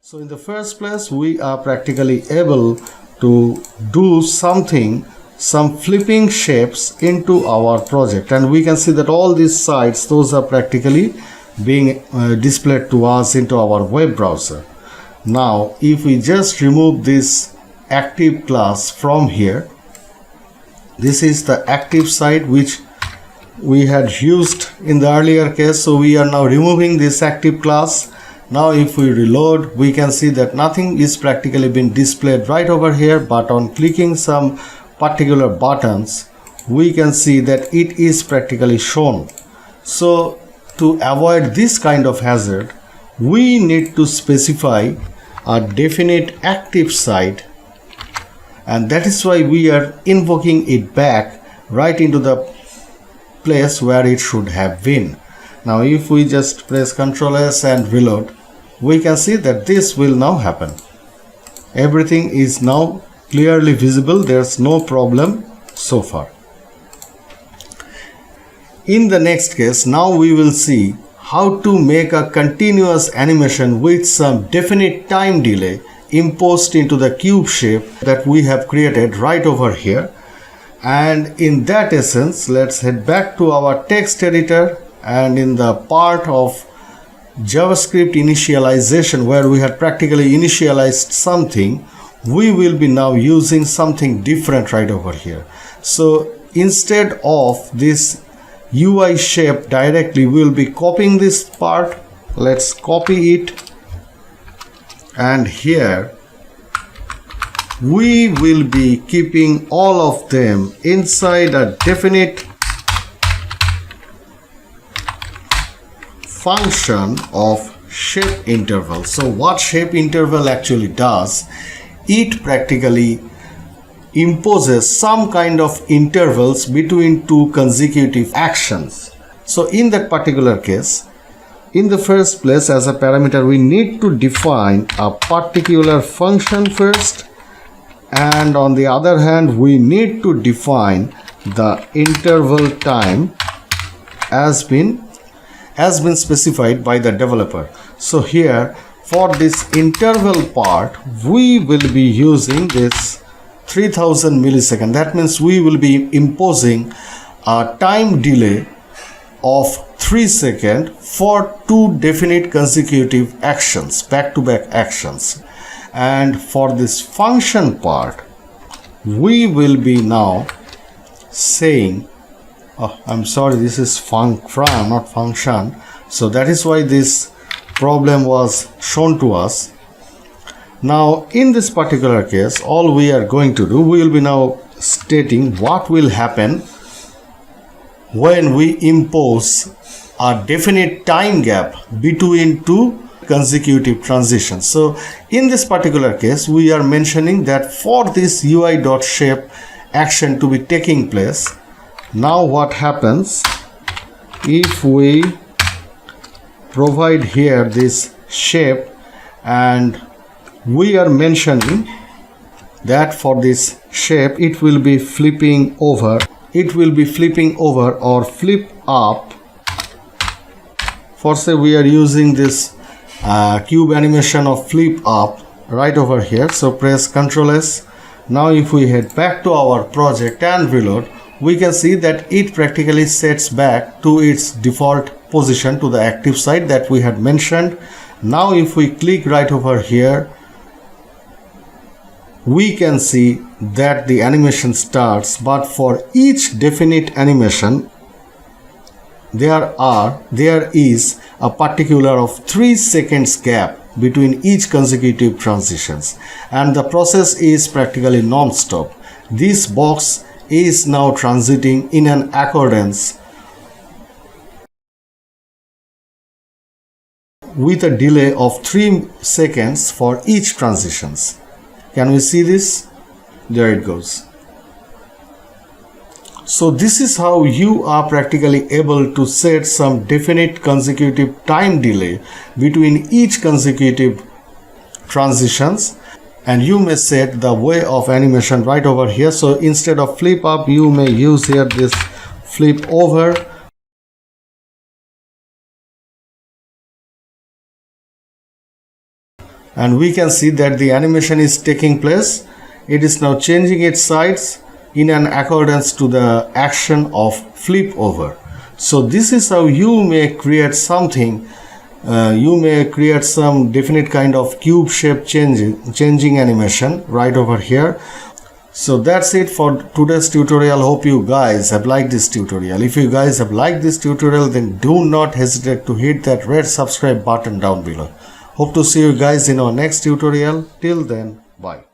So in the first place, we are practically able to do some flipping shapes into our project, and we can see that all these sites, those are practically being displayed to us into our web browser. Now if we just remove this active class from here, this is the active site which we had used in the earlier case, so we are now removing this active class. Now if we reload, we can see that nothing is practically been displayed right over here, but on clicking some particular buttons, we can see that it is practically shown. So to avoid this kind of hazard, we need to specify a definite active site, and that is why we are invoking it back right into the place where it should have been. Now if we just press Ctrl S and reload, we can see that this will now happen. Everything is now clearly visible. There's no problem so far. In the next case, now we will see how to make a continuous animation with some definite time delay imposed into the cube shape that we have created right over here. And in that essence, let's head back to our text editor, and in the part of JavaScript initialization where we had practically initialized something, we will be now using something different right over here. So instead of this UI shape directly, we will be copying this part. Let's copy it, and here we will be keeping all of them inside a definite function of shape interval. So what shape interval actually does, it practically imposes some kind of intervals between two consecutive actions. So in that particular case, in the first place, as a parameter, we need to define a particular function first, and on the other hand, we need to define the interval time as been specified by the developer. So here for this interval part, we will be using this 3000 millisecond. That means we will be imposing a time delay of 3 seconds for two definite consecutive actions, back-to-back actions. And for this function part, we will be now saying, oh, I'm sorry, this is function, not function. So that is why this problem was shown to us. Now in this particular case, all we are going to do, we will be now stating what will happen when we impose a definite time gap between two consecutive transitions. So in this particular case, we are mentioning that for this UI.shape action to be taking place, now what happens if we provide here this shape, and we are mentioning that for this shape it will be flipping over, or flip up. For say we are using this cube animation of flip up right over here. So press Ctrl S. Now if we head back to our project and reload, we can see that it practically sets back to its default position, to the active site that we had mentioned. Now if we click right over here, we can see that the animation starts, but for each definite animation there is a particular of 3 seconds gap between each consecutive transitions, and the process is practically non-stop. This box is now transiting in an accordance with a delay of 3 seconds for each transitions. Can we see this? There it goes. So this is how you are practically able to set some definite consecutive time delay between each consecutive transitions, and you may set the way of animation right over here. So instead of flip up, you may use here this flip over. and we can see that the animation is taking place. It is now changing its sides in an accordance to the action of flip over. So this is how you may create something. You may create some definite kind of cube shape changing animation right over here. So that's it for today's tutorial. Hope you guys have liked this tutorial. If you guys have liked this tutorial, then do not hesitate to hit that red subscribe button down below. Hope to see you guys in our next tutorial. Till then, bye.